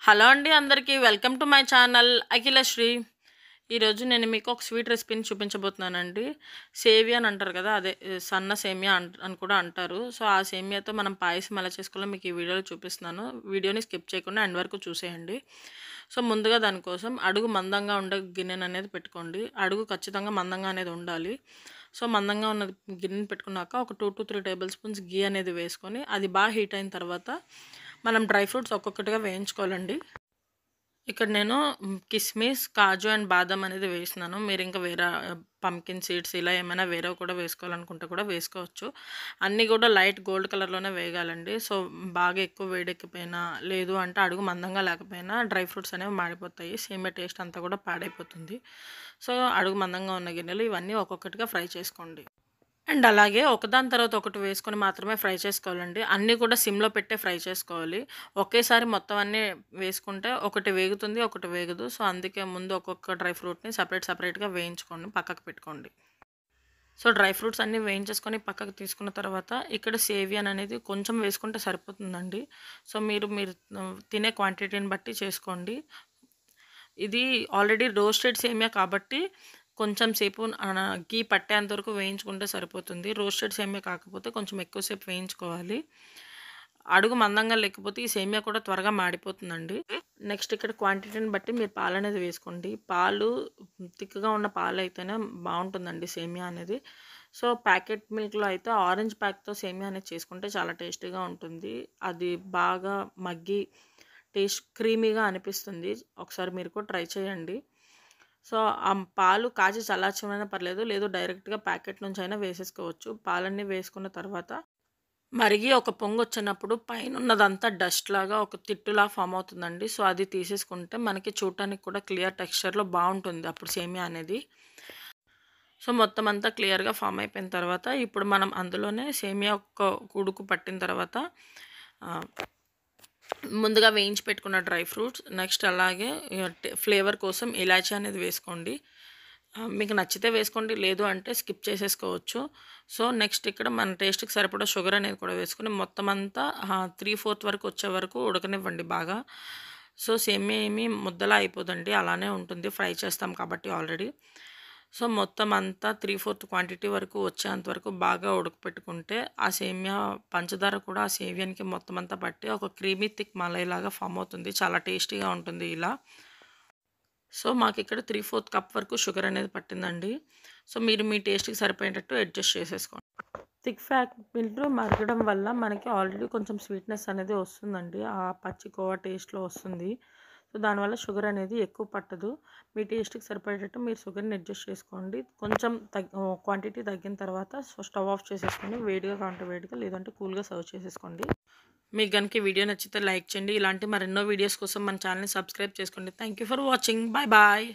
Hello అండి అందరికీ welcome to my channel Akhilasri. ఈరోజు నేను మీకు ఒక స్వీట్ రెసిపీని చూపించబోతున్నానండి. సేమియా అని అంటారు కదా, అదే సన్న సేమియా అని కూడా అంటారు. సో ఆ సేమియాతో మనం పాయసం ఎలా చేసుకోవాలో మీకు ఈ వీడియోలో చూపిస్తున్నాను. వీడియోని స్కిప్ చేయకుండా ఎండ్ వరకు చూసేయండి. సో ముందుగా దానికోసం అడుగు మందంగా ఉండే గిన్నెను అనేది పెట్టుకోండి. అడుగు ఖచ్చితంగా మందంగా అనేది ఉండాలి. సో మందంగా ఉన్న గిన్నెని పెట్టుకున్నాక ఒక 2 to 3 టేబుల్ స్పూన్స్ గీ అనేది వేసుకొని అది బాగా హీట్ అయిన తర్వాత మనం డ్రై ఫ్రూట్స్ ఒక్కొక్కటిగా వేయించుకోవాలండి. ఇక్కడ నేను కిస్మిస్, కాజు అండ్ బాదం అనేది వేసినాను. మీరు ఇంకా వేరే పంకిన్ సీడ్స్ ఇలా ఏమైనా వేరేవి కూడా వేసుకోవాలనుకుంటే కూడా వేసుకోవచ్చు. అన్నీ కూడా లైట్ గోల్డ్ కలర్లోనే వేగాలండి. సో బాగా ఎక్కువ వేడెక్కిపోయినా లేదు అంటే అడుగు మందంగా లేకపోయినా డ్రై ఫ్రూట్స్ అనేవి మాడిపోతాయి. సేమియా టేస్ట్ అంతా కూడా పాడైపోతుంది. సో అడుగు మందంగా ఉన్న గిన్నెలు ఇవన్నీ ఒక్కొక్కటిగా ఫ్రై చేసుకోండి. అండ్ అలాగే ఒకదాని తర్వాత ఒకటి వేసుకొని మాత్రమే ఫ్రై చేసుకోవాలండి. అన్నీ కూడా సిమ్‌లో పెట్టే ఫ్రై చేసుకోవాలి. ఒకేసారి మొత్తం అన్నీ వేసుకుంటే ఒకటి వేగుతుంది, ఒకటి వేగదు. సో అందుకే ముందు ఒక్కొక్క డ్రై ఫ్రూట్‌ని సెపరేట్‌గా వేయించుకొని పక్కకు పెట్టుకోండి. సో డ్రై ఫ్రూట్స్ అన్నీ వేయించేసుకొని పక్కకు తీసుకున్న తర్వాత ఇక్కడ సేవియాన్ అనేది కొంచెం వేసుకుంటే సరిపోతుందండి. సో మీరు తినే క్వాంటిటీని బట్టి చేసుకోండి. ఇది ఆల్రెడీ రోస్టెడ్ సేమియా కాబట్టి కొంచెం సేపు గీ పట్టేంత వరకు వేయించుకుంటే సరిపోతుంది. రోస్టెడ్ సేమియా కాకపోతే కొంచెం ఎక్కువసేపు వేయించుకోవాలి. అడుగు మందంగా లేకపోతే ఈ సేమియా కూడా త్వరగా మాడిపోతుందండి. నెక్స్ట్ ఇక్కడ క్వాంటిటీని బట్టి మీరు పాలు అనేది వేసుకోండి. పాలు థిక్‌గా ఉన్న పాలు అయితేనే బాగుంటుందండి సేమియా అనేది. సో ప్యాకెట్ మిల్క్‌లో అయితే ఆరెంజ్ ప్యాక్‌తో సేమియా అనేది చేసుకుంటే చాలా టేస్టీగా ఉంటుంది. అది బాగా మగ్గి టేస్ట్ క్రీమీగా అనిపిస్తుంది. ఒకసారి మీరు కూడా ట్రై చేయండి. సో ఆ పాలు కాచి చల్లార్చమైనా పర్లేదు, లేదు డైరెక్ట్‌గా ప్యాకెట్ నుంచి అయినా వేసేసుకోవచ్చు. పాలన్నీ వేసుకున్న తర్వాత మరిగి ఒక పొంగొచ్చినప్పుడు పైనున్నదంతా డస్ట్ లాగా ఒక తిట్టులా ఫామ్ అవుతుందండి. సో అది తీసేసుకుంటే మనకి చూడటానికి కూడా క్లియర్ టెక్స్చర్‌లో బాగుంటుంది అప్పుడు సేమియా అనేది. సో మొత్తం అంతా క్లియర్‌గా ఫామ్ అయిపోయిన తర్వాత ఇప్పుడు మనం అందులోనే సేమియా ఒక ఉడుకు పట్టిన తర్వాత ముందుగా వేయించి పెట్టుకున్న డ్రై ఫ్రూట్స్, నెక్స్ట్ అలాగే ఫ్లేవర్ కోసం ఇలాచీ అనేది వేసుకోండి. మీకు నచ్చితే వేసుకోండి, లేదు అంటే స్కిప్ చేసేసుకోవచ్చు. సో నెక్స్ట్ ఇక్కడ మన టేస్ట్‌కి సరిపడా షుగర్ అనేది కూడా వేసుకొని మొత్తం అంతా 3/4 వరకు వచ్చే వరకు ఉడకనివ్వండి బాగా. సో సేమియా ఏమి ముద్దలా అయిపోదండి, అలానే ఉంటుంది ఫ్రై చేస్తాం కాబట్టి ఆల్రెడీ. సో మొత్తం అంతా 3/4 క్వాంటిటీ వరకు వచ్చేంత వరకు బాగా ఉడకపెట్టుకుంటే ఆ సేమియా పంచదార కూడా ఆ సేమియానికి మొత్తం అంతా పట్టి ఒక క్రీమీ థిక్ మలై లాగా ఫామ్ అవుతుంది. చాలా టేస్టీగా ఉంటుంది ఇలా. సో మాకు ఇక్కడ 3/4 కప్ వరకు షుగర్ అనేది పట్టిందండి. సో మీరు మీ టేస్ట్‌కి సరిపోయేటట్టు అడ్జస్ట్ చేసేసుకోండి. థిక్ మిల్క్ మరగడం వల్ల మనకి ఆల్రెడీ కొంచెం స్వీట్‌నెస్ అనేది వస్తుందండి. ఆ పచ్చి కోవా టేస్ట్‌లో వస్తుంది. సో దానివల్ల షుగర్ అనేది ఎక్కువ పట్టదు. మీ టేస్ట్‌కి సరిపడేటట్టు మీరు షుగర్‌ని అడ్జస్ట్ చేసుకోండి. కొంచెం క్వాంటిటీ తగ్గిన తర్వాత స్టవ్ ఆఫ్ చేసేసుకొని వేడిగా కావాలంటే వేడిగా, లేదంటే కూల్‌గా సర్వ్ చేసేసుకోండి. మీకు గనుక ఈ వీడియో నచ్చితే లైక్ చేయండి. ఇలాంటి మరెన్నో వీడియోస్ కోసం మన ఛానల్‌ని సబ్స్క్రైబ్ చేసుకోండి. Thank you for watching. Bye bye.